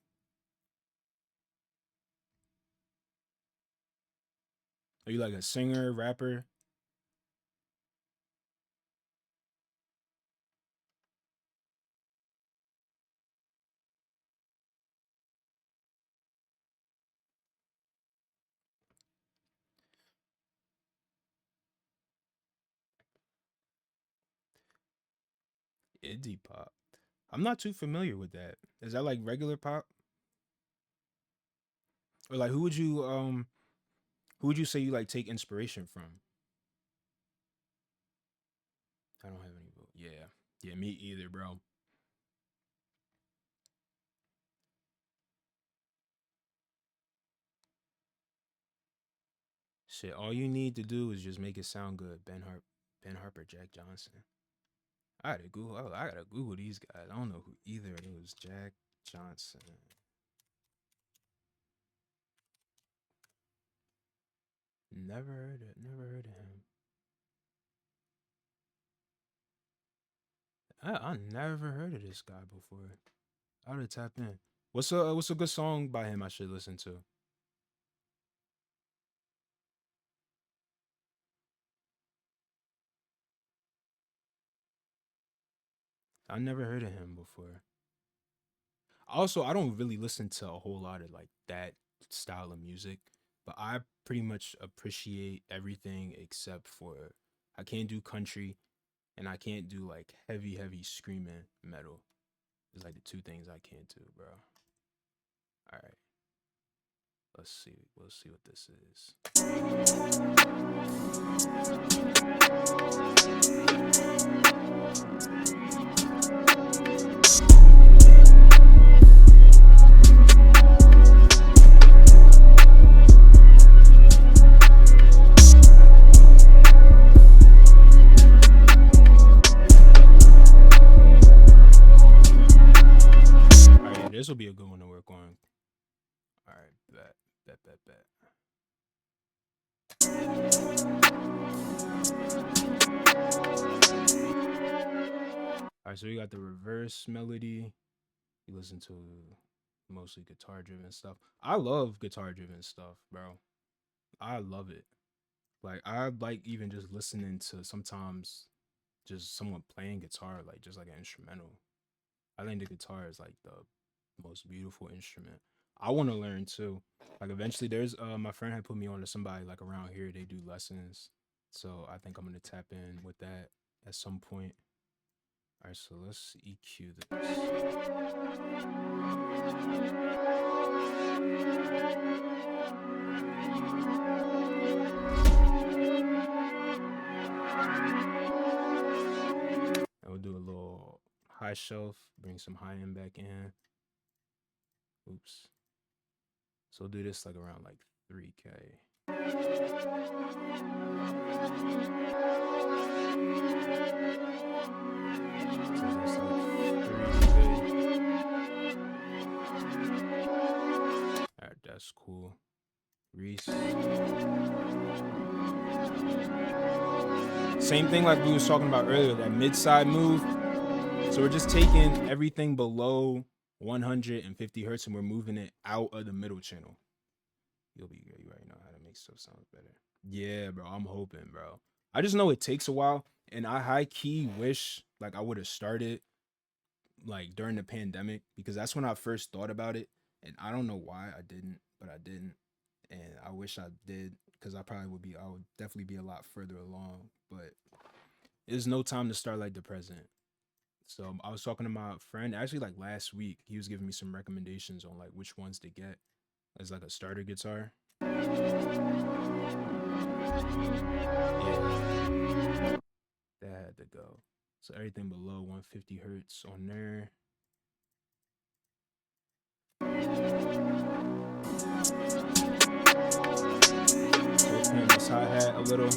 Are you like a singer, rapper? Indie pop. I'm not too familiar with that. Is that like regular pop? Or like who would you say you like take inspiration from? I don't have any vote. Yeah. Yeah, me either, bro. Shit, all you need to do is just make it sound good. Ben Harper, Jack Johnson. I gotta Google. Oh, I gotta Google these guys. I don't know who either of those. Jack Johnson. Never heard it. Never heard of him. I never heard of this guy before. I would have tapped in. What's a good song by him I should listen to? I never heard of him before. Also, I don't really listen to a whole lot of like that style of music, but I pretty much appreciate everything except for I can't do country and I can't do like heavy screaming metal. It's like the two things I can't do, bro. All right, let's see. We'll see what this is. All right, this will be a good one to work on. All right, bet. All right, so we got the reverse melody. You listen to mostly guitar driven stuff. I love guitar driven stuff, bro. I love it. Like I like even just listening to sometimes just someone playing guitar, like just like an instrumental. I think the guitar is like the most beautiful instrument. I want to learn too. Like eventually, there's my friend had put me on to somebody like around here. They do lessons, so I think I'm gonna tap in with that at some point. All right, so let's EQ this. And we'll do a little high shelf, bring some high end back in. Oops. So we'll do this like around like 3K. So that's like 3K. Alright, that's cool. Reese. Same thing like we was talking about earlier, that mid-side move. So we're just taking everything below 150 hertz and we're moving it out of the middle channel. You'll be good. You already know how to make stuff sound better. Yeah, bro. I'm hoping, bro. I just know it takes a while, and I high key wish like I would have started like during the pandemic because that's when I first thought about it, and I don't know why I didn't, but I didn't, and I wish I did because I would definitely be a lot further along, but there's no time to start like the present. So I was talking to my friend actually like last week. He was giving me some recommendations on like which ones to get as like a starter guitar. Yeah, that had to go. So everything below 150 hertz on there. So playing this hi-hat a little.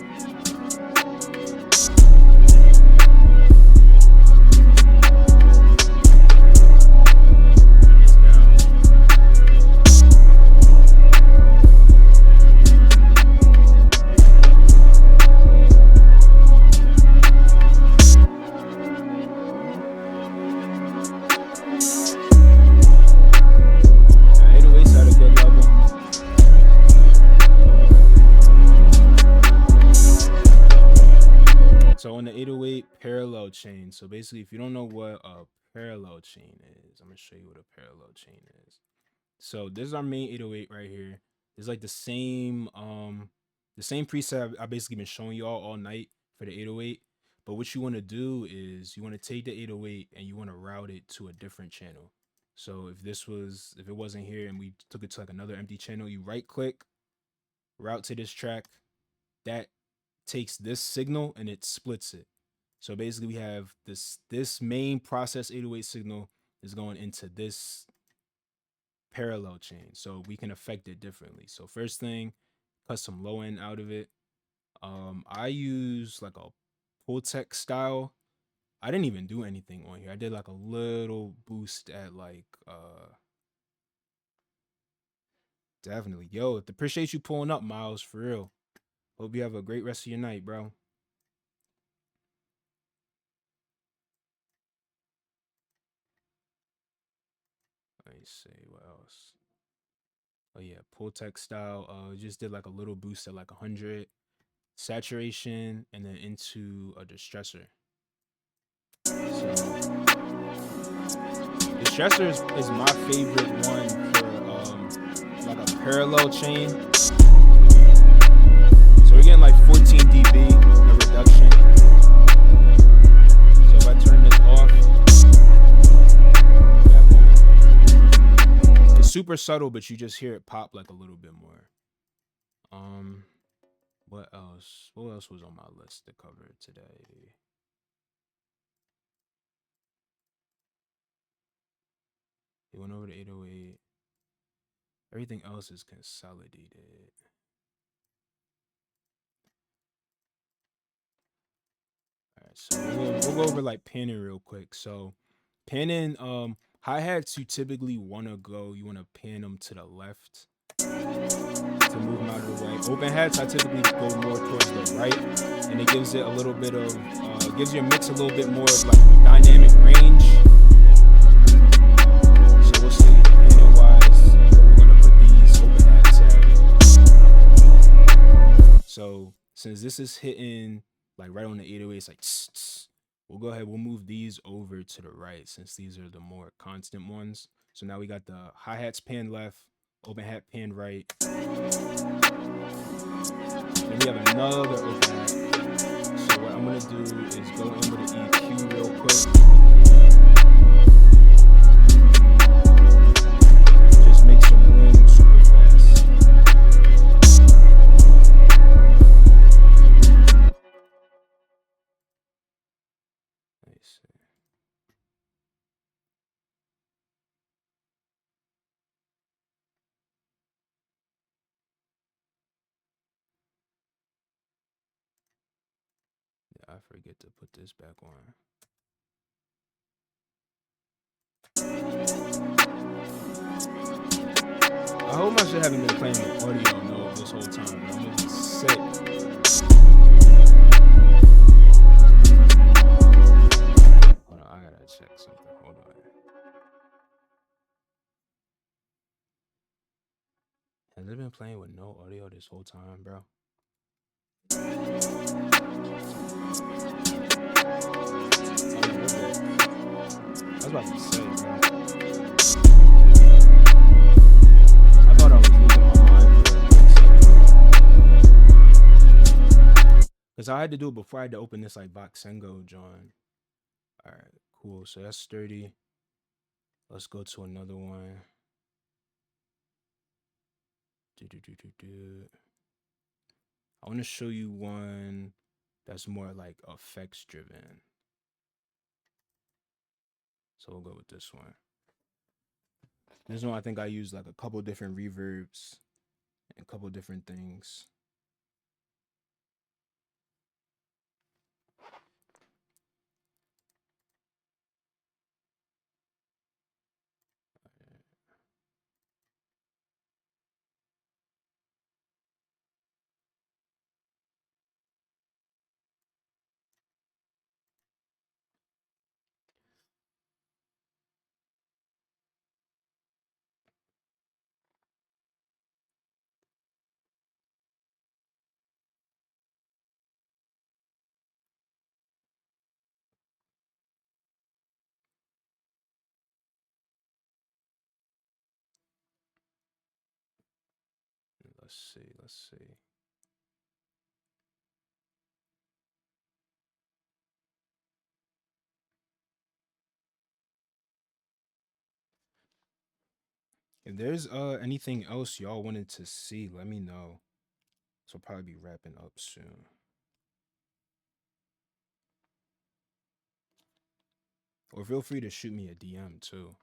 So on the 808 parallel chain. So basically, if you don't know what a parallel chain is, I'm gonna show you what a parallel chain is. So this is our main 808 right here. It's like the same preset I basically been showing y'all all night for the 808. But what you want to do is you want to take the 808 and you want to route it to a different channel. So if it wasn't here and we took it to like another empty channel, you right click, route to this track. That takes this signal and it splits it. So basically we have this main process 808 signal is going into this parallel chain. So we can affect it differently. So first thing, cut some low end out of it. I use like a Pultec style. I didn't even do anything on here. I did like a little boost at like definitely. Yo, appreciate you pulling up, Miles, for real. Hope you have a great rest of your night, bro. Let me see what else. Oh yeah, Pultec style. Just did like a little boost at like 100 saturation and then into a distressor. So distressor is my favorite one for like a parallel chain. So we're getting like 14 dB in reduction. So if I turn this off, it's super subtle, but you just hear it pop like a little bit more. What else? What else was on my list to cover today? We went over the 808. Everything else is consolidated. All right, so we'll go over like panning real quick. So panning, hi-hats you typically want to pan them to the left to move them out of the way. Open hats I typically go more towards the right and it gives it a little bit of gives your mix a little bit more of like dynamic range. So we'll see panning wise where we're gonna put these open hats at. So since this is hitting like right on the 808, it's like tss, tss, we'll go ahead. We'll move these over to the right since these are the more constant ones. So now we got the hi hats pan left, open hat pan right. Then we have another open hat. So what I'm gonna do is go in with an EQ real quick. Just make some room super fast. Nice. Yeah, I forget to put this back on. I hope my shit haven't been playing with audio no this whole time. I'm gonna be sick. Hold on, I gotta check something. Hold on. Has it been playing with no audio this whole time, bro? I was about to say, bro. I thought I was losing my mind for a quick second. Because I had to do it before I had to open this like Voxengo John. Alright, cool. So that's sturdy. Let's go to another one. I want to show you one that's more like effects driven. So we'll go with this one. This one I think I used like a couple different reverbs and a couple different things. Let's see. If there's anything else y'all wanted to see, let me know. So I'll probably be wrapping up soon. Or feel free to shoot me a DM too.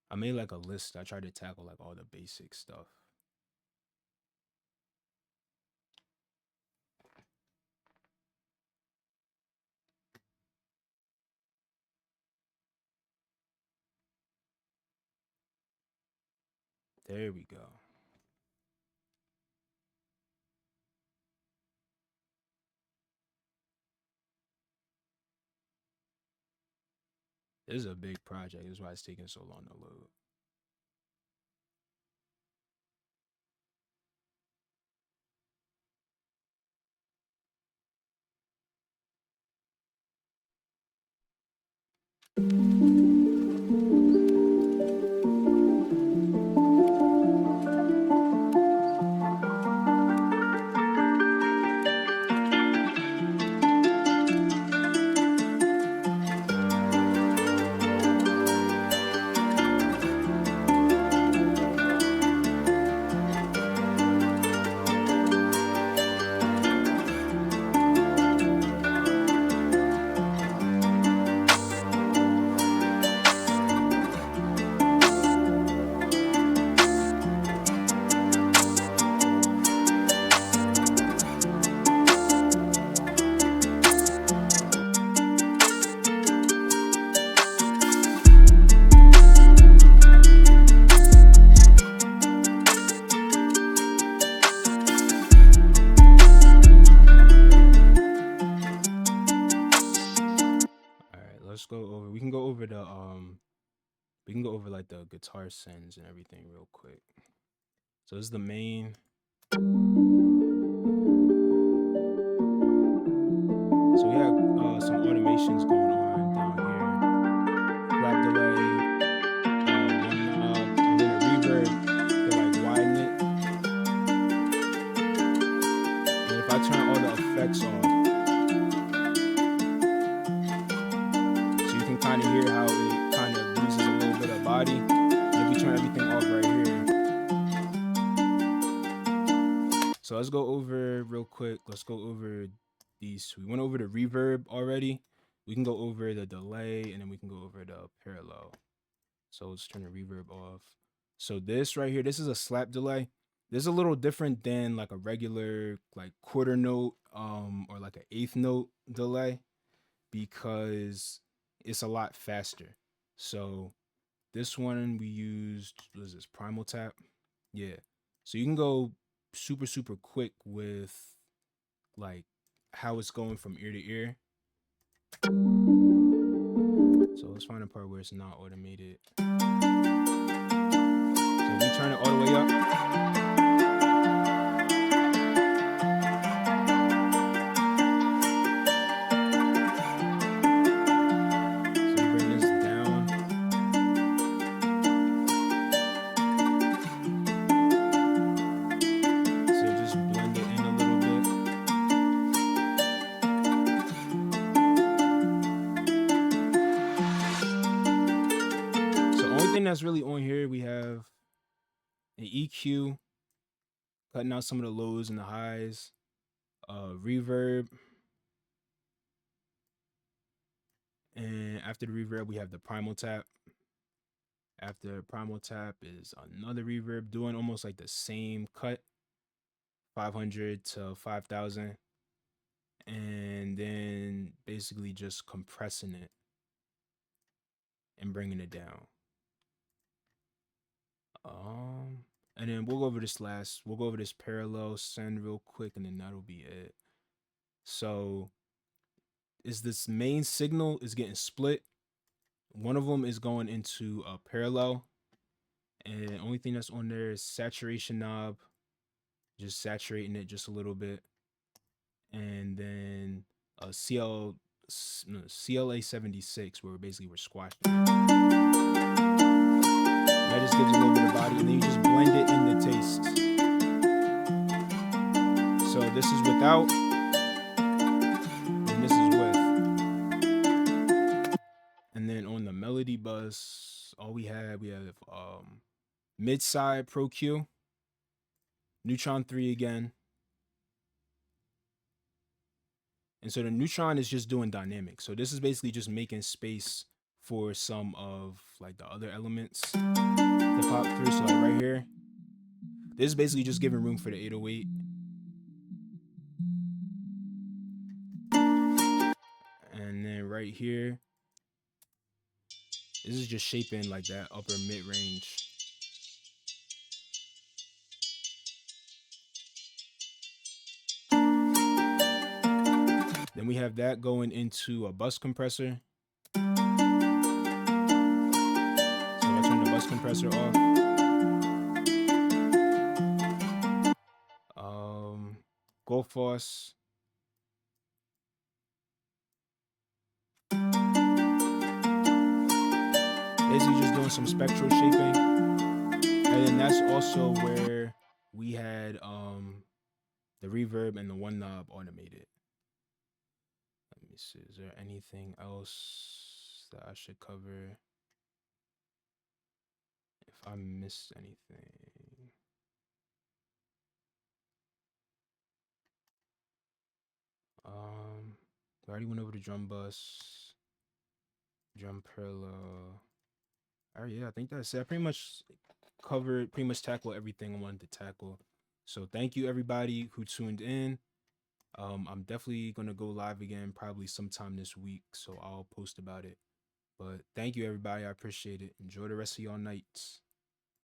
I made like a list. I tried to tackle like all the basic stuff. There we go. This is a big project. This is why it's taking so long to load. go over. We can go over the we can go over like the guitar sends and everything real quick. So this is the main. So we have some automations going on down here. Flap delay, one knob, and then a reverb to like widen it. And if I turn all the effects off, so you can kind of hear how it kind of loses a little bit of body. And if we turn everything off right here. So let's go over real quick. Let's go over these. We went over the reverb already. We can go over the delay and then we can go over the parallel. So let's turn the reverb off. So this right here, this is a slap delay. This is a little different than like a regular like quarter note or like an eighth note delay because it's a lot faster. So this one we used, what is this, primal tap? Yeah. So you can go super quick with like how it's going from ear to ear. So let's find a part where it's not automated. So we turn it all the way up. So you bring this down. So just blend it in a little bit. So only thing that's really on here, we have an EQ, cutting out some of the lows and the highs, reverb, and after the reverb we have the primal tap. After primal tap is another reverb doing almost like the same cut, 500 to 5,000, and then basically just compressing it and bringing it down. And then we'll go over this parallel send real quick, and then that'll be it. So is this main signal is getting split. One of them is going into a parallel, and the only thing that's on there is saturation knob, just saturating it just a little bit, and then a CLA 76 where basically we're squashing it. That just gives a little bit of body, and then you just blend it in the taste. So this is without, and this is with. And then on the melody bus, all we have mid side Pro Q, Neutron 3 again. And so the Neutron is just doing dynamics. So this is basically just making space for some of like the other elements to pop through. So like right here, this is basically just giving room for the 808. And then right here, this is just shaping like that upper mid range. Then we have that going into a bus compressor. So if I turn the bus compressor off, Goldfoss. Basically just doing some spectral shaping. And then that's also where we had the reverb and the one knob automated. Let me see, is there anything else that I should cover? If I missed anything. I already went over the drum bus, drum parallel. All right, yeah, I think that's it. I pretty much tackled everything I wanted to tackle. So thank you everybody who tuned in. I'm definitely gonna go live again probably sometime this week, so I'll post about it. But thank you everybody, I appreciate it. Enjoy the rest of y'all nights.